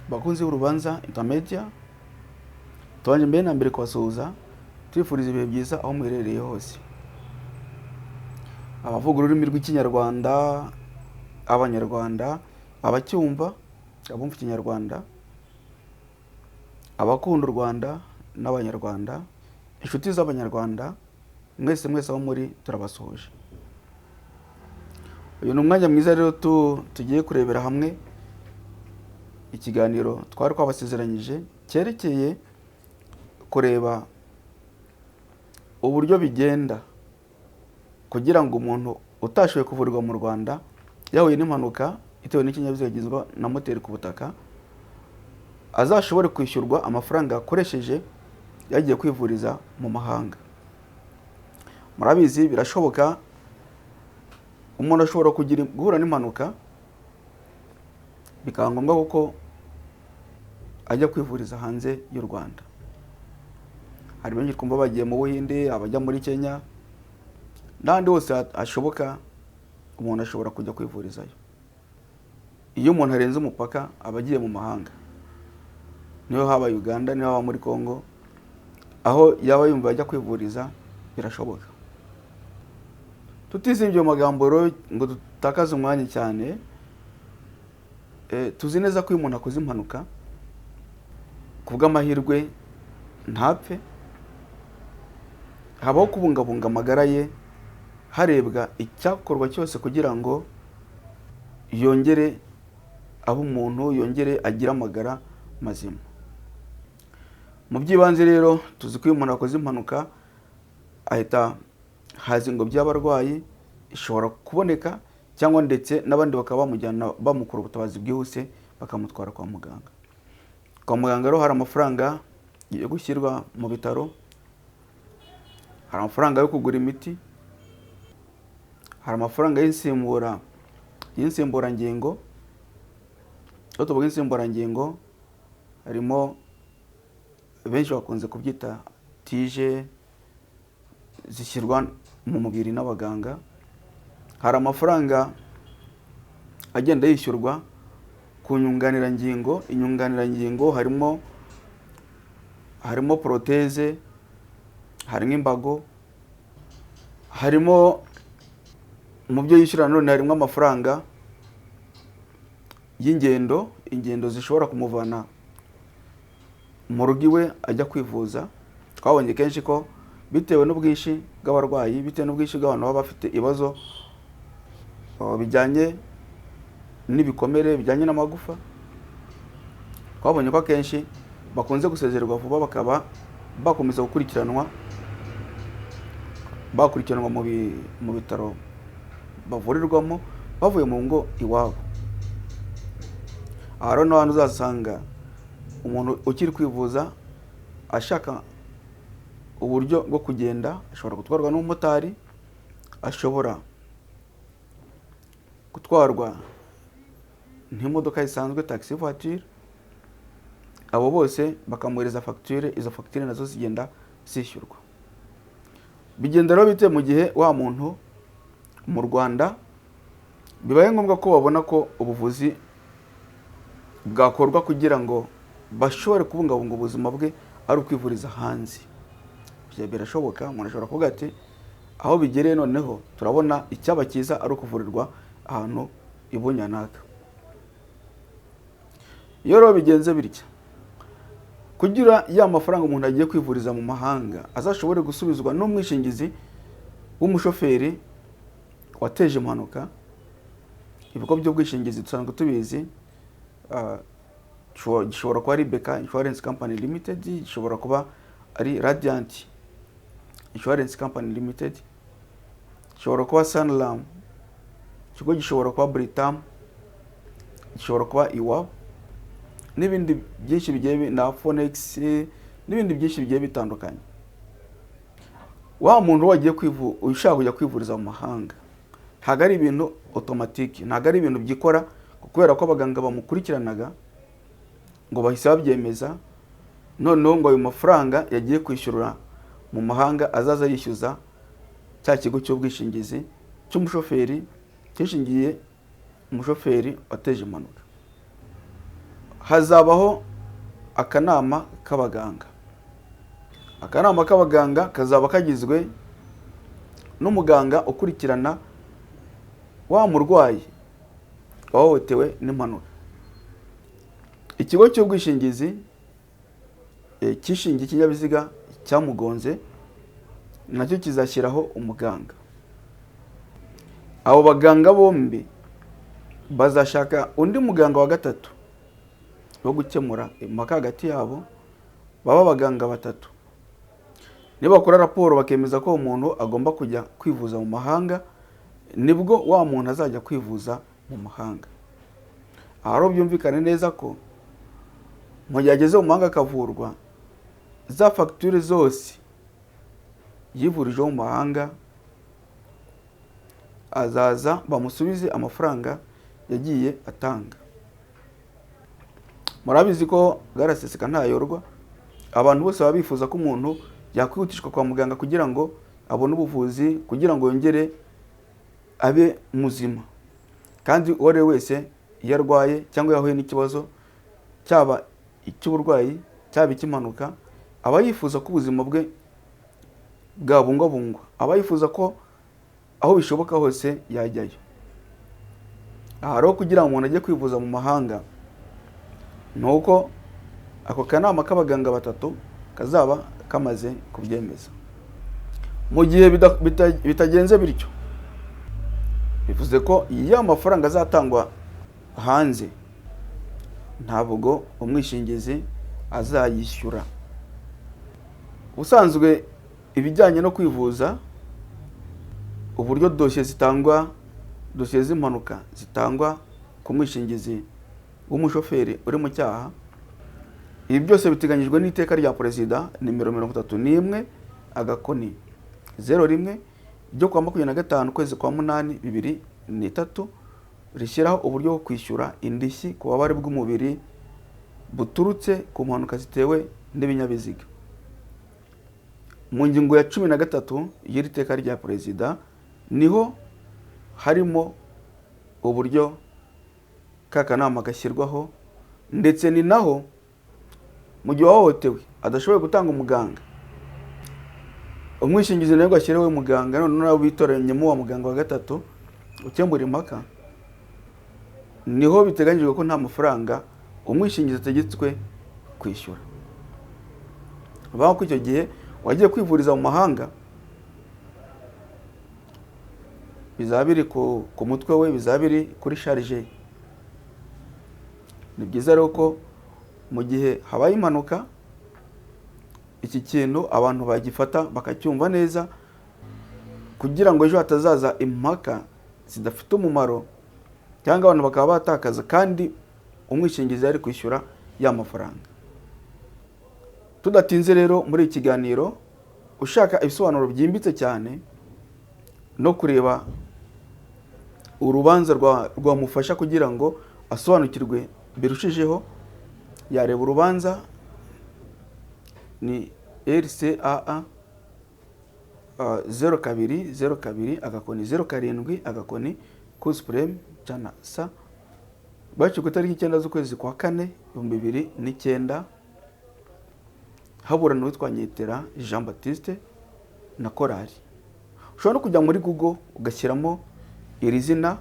bakunzi b'urubanza intermedia, tubanje mbere na mbere kubasuhuza twifuriza ibihe byiza aho muherereye hose. Abavuga ururimi rw'ikinyarwanda, abanyarwanda, abacyumva, abumva ikinyarwanda, abakunda u Rwanda n'abanyarwanda, inshuti z'abanyarwanda, mwese aho muri turabasuhuje. Uyu ni umwanya mwiza rero tugiye kurebera hamwe ikiganiro twari twabasezeranyije cyerekeye kureba uburyo bigenda kugira ngo umuntu utashoboye kuvurirwa mu Rwanda yahuye n'impanuka itewe n'ikinyabiziga gizwe na moteri ku butaka azashobore kwishyurwa amafaranga yakoresheje yagiye kwivuriza mu mahanga. Murabizi birashoboka umuntu ashobora guhura n'impanuka bikaba ngombwa kuko ajya kwivuriza hanze y'u Rwanda. Hari benshi twumva bagiye mu Buhinde, abajya muri Kenya, n'ahandi hose hashoboka umuntu ashobora kujya kwivurizayo. Iyo umuntu arenze umupaka aba agiye mu mahanga, niyo haba Uganda, niyo haba muri Congo, aho yaba yumva ajya kwivuriza birashoboka. Tutizibye magambo ngo dutakaze umwanya cyane, tuzi neza ko uyu muntu akoze impanuka kubw'amahirwe ntapfe, habaho kubungabunga amagara ye harebwa icyakorwa cyose kugira ngo yongere abe umuntu, yongere agire amagara mazima. Mu by'ibanze rero tuzi ko uyu muntu akoze impanuka ahita haza ingobyi y'abarwayi ishobora kuboneka, cyangwa ndetse n'abandi bakaba bamujyana bamukura ubutabazi bwihuse bakamutwara kwa muganga. Kwa muganga rero hari amafaranga yo gushyirwa mu bitaro, hari amafaranga yo kugura imiti, hari amafaranga y'insimburangingo. Iyo tuvuga insimburangingo harimo benshi bakunze kubyita tije zishyirwa mu mubiri n'abaganga. Hari amafaranga agenda yishyurwa ku nyunganirangingo. Inyunganirangingo harimo proteze, harimo imbago, harimo mu byo yishyura none harimo amafaranga y'ingendo, ingendo zishobora kumuvana mu rugo iwe ajya kwivuza. Twabonye kenshi ko bitewe n'ubwinshi bw'abarwayi, bitewe n'ubwinshi bw'abantu baba bafite ibibazo bijyanye n'ibikomere, bijyanye n'amagufa, twabonye ko akenshi bakunze gusezererwa vuba bakaba bakomeza gukurikiranwa mu bitaro bavurirwamo bavuye mu ngo iwabo. Aha rero n'ahantu uzasanga umuntu ukiri kwivuza ashaka uburyo bwo kugenda, ashobora gutwarwa n'umumotari, ashobora gutwarwa n'imodoka isanzwe taxi voiture. Abo bose bakamuhereza facture, izo facture nazo zigenda zishyurwa. Bigenda rero bite mu gihe wa muntu mu Rwanda bibaye ngombwa ko babona ko ubuvuzi bwakorwa kugira ngo bashobore kubungabunga ubuzima bwe ari ukwivuriza hanze. Birashoboka, umuntu ashobora kuvuga ati aho bigereye noneho turabona icyaba cyiza ari ukuvurirwa ahantu ibunyanaka. Iyo rero bigenze bitya, kugira ya mafaranga umuntu agiye kwivuriza mu mahanga azashobore gusubizwa n'umwishingizi w'umushoferi wateje impanuka. Ibigo by'ubwishingizi dusanzwe tubizi, gishobora kuba ari Beka Insurance Company Limited, gishobora kuba ari Radiant Insurance Company Limited, gishobora kuba Sanlam, ikigo gishobora kuba Britam, gishobora kuba Iwabo, n'ibindi byinshi bigiye na Phonex, n'ibindi byinshi bigiye bitandukanye. Wa muntu wagiye ushaka kujya kwivuriza mu mahanga ntago ari ibintu automatique, ntago ari ibintu byikora kubera ko abaganga bamukurikiranaga ngo bahise babyemeza noneho ngo ayo mafaranga yagiye kwishyurira mu mahanga azaza yishyuza cya kigo cy'ubwishingizi cy'umushoferi cyishingiye umushoferi wateje impanuka. hazabaho akanama k'abaganga. Akanama k'abaganga kazaba kagizwe n'umuganga ukurikirana wa murwayi wahohotewe n'impanuka. Ikigo cy'ubwishingizi kishingiye ikinyabiziga cyamugonze nacyo kizashyiraho umuganga. Abo baganga bombi bazashaka undi muganga wa gatatu wo gukemura impaka hagati yabo, baba abaganga batatu. Nibakora raporo bakemeza ko umuntu agomba kujya kwivuza mu mahanga, nibwo wa muntu azajya kwivuza mu mahanga. Aharo byumvikane neza ko mu gihe ageze mu mahanga akavurwa, za fagitire zose yivurije mu mahanga azaza bamusubize amafaranga yagiye atanga. Murabizi ko garaseseka ntayorwa. Abantu bose baba bifuza ko umuntu yakwihutishwa kwa muganga kugira ngo abone ubuvuzi, kugira ngo yongere abe muzima. Kandi uwo ari we wese iyo arwaye cyangwa yahuye n'ikibazo, cyaba icy'uburwayi cyaba icy'impanuka, aba yifuza ko ubuzima bwe bwabungwabungwa, aba yifuza ko aho bishoboka hose yajyayo. Aha rero kugira ngo umuntu ajye kwivuza mu mahanga, nuko ako kanama k'abaganga batatu kazaba kamaze kubyemeza. Mu gihe bitagenze bityo, bivuze ko iyo amafaranga azatangwa hanze, ntabwo umwishingizi azayishyura. Ubusanzwe ibijyanye no kwivuza, uburyo dosiye z'impanuka zitangwa ku mwishingizi w'umushoferi uri mu cyaha, ibi byose biteganyijwe n'iteka rya Perezida nimero 31/01 ryo kwa 25 kwezi kwa 8/2003 rishyiraho uburyo bwo kwishyura indishyi ku babare bw'umubiri buturutse ku mpanuka zitewe n'ibinyabiziga. Mu ngingo ya 13 y'iri teka rya Perezida niho harimo uburyo kakanama gashyirwaho, ndetse ni naho mu gihe wahohotewe adashoboye gutanga umuganga, umwishingizi nawe gashyiriweho umuganga, none nawe bitoranyemo wa muganga wa gatatu ukemura impaka, niho biteganyijwe ko nta mafaranga umwishingizi ategetswe kwishyura. Baho ko icyo gihe wagiye kwivuriza mu mahanga, bizaba biri ku mutwe we, bizaba biri kuri charge. Ni byiza rero ko mu gihe habaye impanuka, iki kintu abantu bagifata bakacyumva neza, kugira ngo ejo hatazaza impaka zidafite umumaro, cyangwa abantu bakaba batakaza kandi umwishingizi ari kwishyura ya mafaranga. Tudatinze rero muri iki kiganiro, ushaka ibisobanuro byimbitse cyane no kureba urubanza rwamufasha kugira ngo asobanukirwe birushijeho, yareba urubanza ni RCAA 0202/07/Cour suprême cyana sa bacu ku itariki 9 z'ukwezi kwa 4 2009, haburana witwa Nyetera Jean Baptiste na Korali. Ushobora no kujya muri Google ugashyiramo iri zina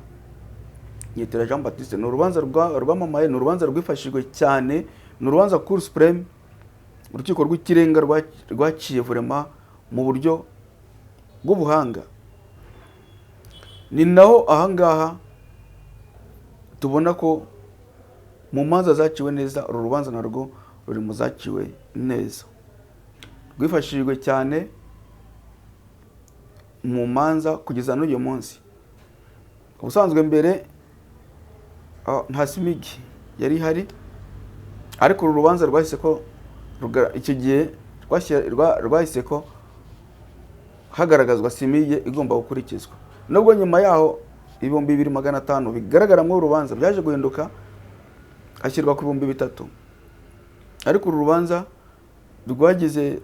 Nyetera Jean Baptiste. Ni urubanza rwamamaye, ni urubanza rwifashishwe cyane, ni urubanza Cour suprême, urukiko rw'ikirenga rwaciye vraiment mu buryo bw'ubuhanga. Ni naho ahangaha tubona ko mu manza zaciwe neza, uru rubanza narwo ruri mu zaciwe neza, rwifashishijwe cyane mu manza kugeza n'uyu munsi. Ubusanzwe mbere nta simigi yari ihari, ariko uru rubanza rwahise ko icyo gihe rwahise ko hagaragazwa simige igomba gukurikizwa. Nubwo nyuma yaho 2500 bigaragara mu rubanza byaje guhinduka hashyirwa ku 3000, ariko uru rubanza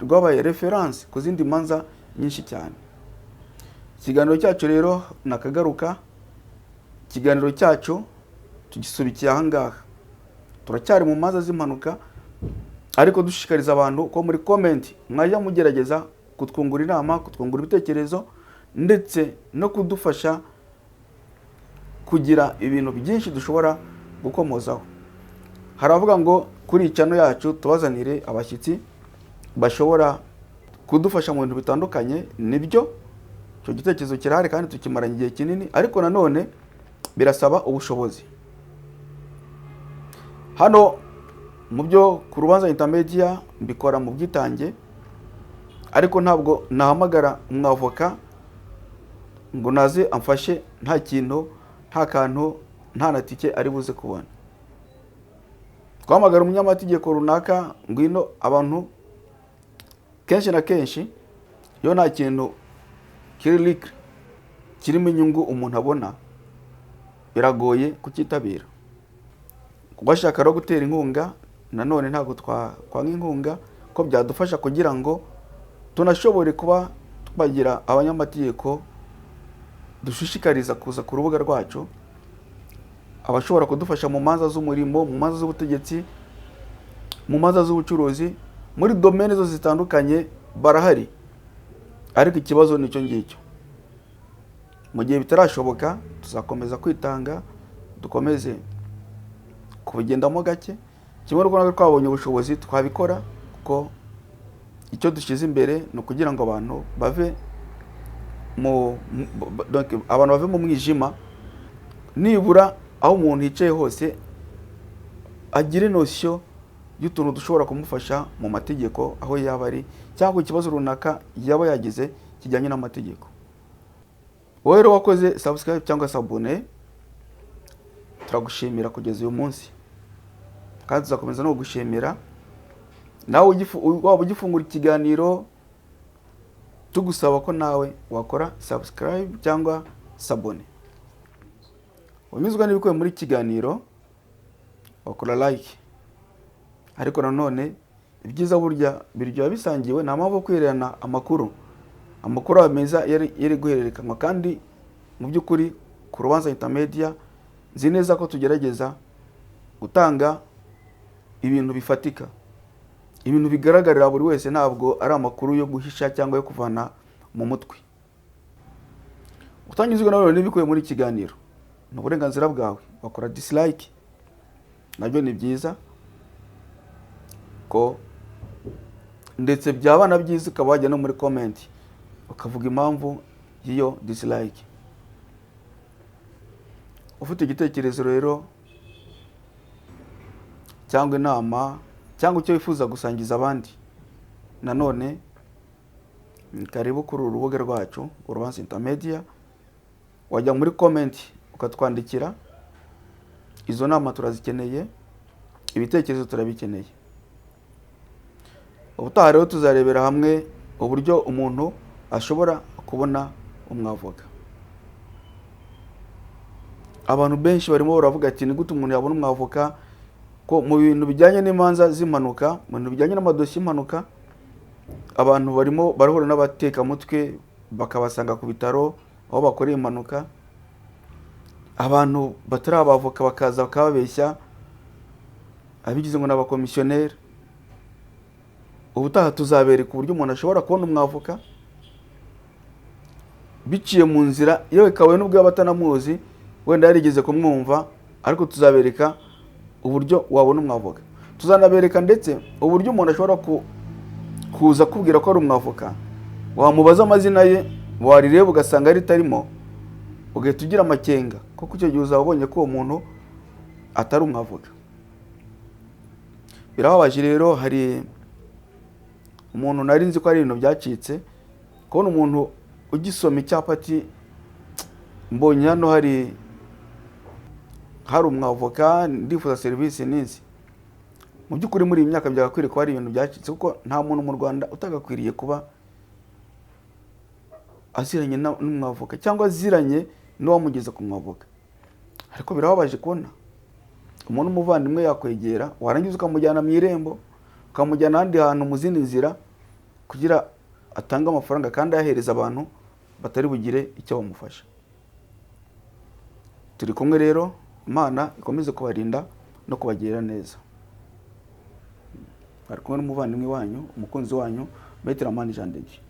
rwabaye reference ku zindi manza nyinshi cyane. Ikiganiro cyacu rero nakagaruka, ikiganiro cyacu tugisubikiye ahangaha. turacyari mu manza z'impanuka, ariko dushishikariza abantu ko muri comment mwajya mugerageza kutwungura inama, kutwungura ibitekerezo, ndetse no kudufasha kugira ibintu byinshi dushobora gukomozaho. Haravuga ngo kuri channel yacu tubazanire abashyitsi bashobora kudufasha mu bintu bitandukanye. Nibyo cyo gitekerezo kirahari kandi tukimaranye igihe kinini, ariko nanone birasaba ubushobozi. Hano mu byo ku rubanza intermedia mbikora mu bwitange, ariko ntabwo nahamagara umwavoka ngo naze amfashe nta kintu, nta kantu, nta natike ari buze kubona. Twamagara umunyamategeko runaka ngwino, abantu kenshi na kenshi iyo nta kintu kirimo inyungu umuntu abona, biragoye kukitabira. Kubashaka ro gutera inkunga, nanone ntabwo twanga inkunga, ko byadufasha kugira ngo tunashobore kuba twagira abanyamategeko dushishikariza kuza ku rubuga rwacu, abashobora kudufasha mu manza z'umurimo, mu manza z'ubutegetsi, mu manza z'ubucuruzi, muri domaine zo zitandukanye barahari. Ariko ikibazo nicyo ngicyo. Mu gihe bitarashoboka tuzakomeza kwitanga, dukomeze kubigendamo gake, kimwe n'uko twabonye ubushobozi twabikora, kuko icyo dushyize imbere no kugira ngo abantu bave mu mwijima, nibura aho umuntu yicaye hose agire notion y'utuntu dushobora kumufasha mu mategeko aho yaba ari, cyangwa ikibazo runaka yaba yagize kijyanye n'amategeko. Wowe rero wakoze subscribe cyangwa sabone, turagushimira kugeza uyu munsi, kandi tuzakomeza no gushimira nawe waba ugifungura ikiganiro, tugusaba ko nawe wakora subscribe cyangwa sabone. Unyuzwe n'ibikubiye muri kiganiro, wakora like. Ariko nanone ibyiza burya biryoha bisangiwe, nta mpamvu kwirana amakuru ameza yari guhererekanwa. Kandi mu by'ukuri ku rubanza intermedia nzi neza ko tugerageza gutanga ibintu bifatika, ibintu bigaragarira buri wese, ntabwo ari amakuru yo guhisha cyangwa yo kuvana mu mutwe. Utanyuzwe nawe n'ibikubiye muri kiganiro, ni uburenganzira bwawe. Wakora dislike, nabyo ni byiza ko, ndetse byabana byiza ukaba wajya no muri comment ukavuga impamvu y'iyo dislike. Ufite igitekerezo rero cyangwa inama cyangwa icyo wifuza gusangiza abandi, nanone karibu kuri urubuga rwacu urubanza intermedia, wajya muri comment ukatwandikira. Izo nama turazikeneye, ibitekerezo turabikeneye. Ubutaha rero tuzarebera hamwe uburyo umuntu ashobora kubona umwavoka. Abantu benshi barimo baravuga ati ni gute umuntu yabona umwavoka, ko mu bintu bijyanye n'imanza z'impanuka, mu bintu bijyanye n'amadosiye y'impanuka, abantu barahura n'abateka mutwe bakabasanga ku bitaro aho bakoreye impanuka. Abantu batari abavoka bakaza bakababeshya, abigize ngo n'abakomisiyoneri. Ubutaha tuzabereka uburyo umuntu ashobora kubona umwavoka biciye mu nzira yewe kawe n'ubwo abatanamuzi wenda yarigeze kumwumva, ariko tuzabereka uburyo wabona umwavoka. Tuzanabereka ndetse uburyo umuntu ashobora kuza kubwira ko ari umwavoka, wamubaza amazina ye, warireba ugasanga ari tarimo, ugahita ugira amakenga, kuko icyo gihe uzabonye ko uwo muntu atari umwavoka. Birababaje rero, hari umuntu nari nzi ko ari ibintu byacitse, kubona umuntu ugisoma icyapa ati mbonye hano hari umwavoka, ndifuza serivisi n'izi. Mu by'ukuri muri iyi myaka byagakwiriye ko hari ibintu byacitse, kuko nta muntu mu Rwanda utagakwiriye kuba aziranye n'umwavoka cyangwa aziranye n'uwamugeza ku mwavoka. Ariko birababaje kubona umuntu umuvandimwe yakwegera, warangiza ukamujyana mu irembo, ukamujyana ahandi hantu mu zindi nzira kugira atange amafaranga, kandi ayahereza abantu batari bugire icyo bamufasha. Turi kumwe rero, Imana ikomeze kubarinda no kubagirira neza. Ari kumwe n'umuvandimwe wanyu, umukunzi wanyu, Maître Jean de Dieu.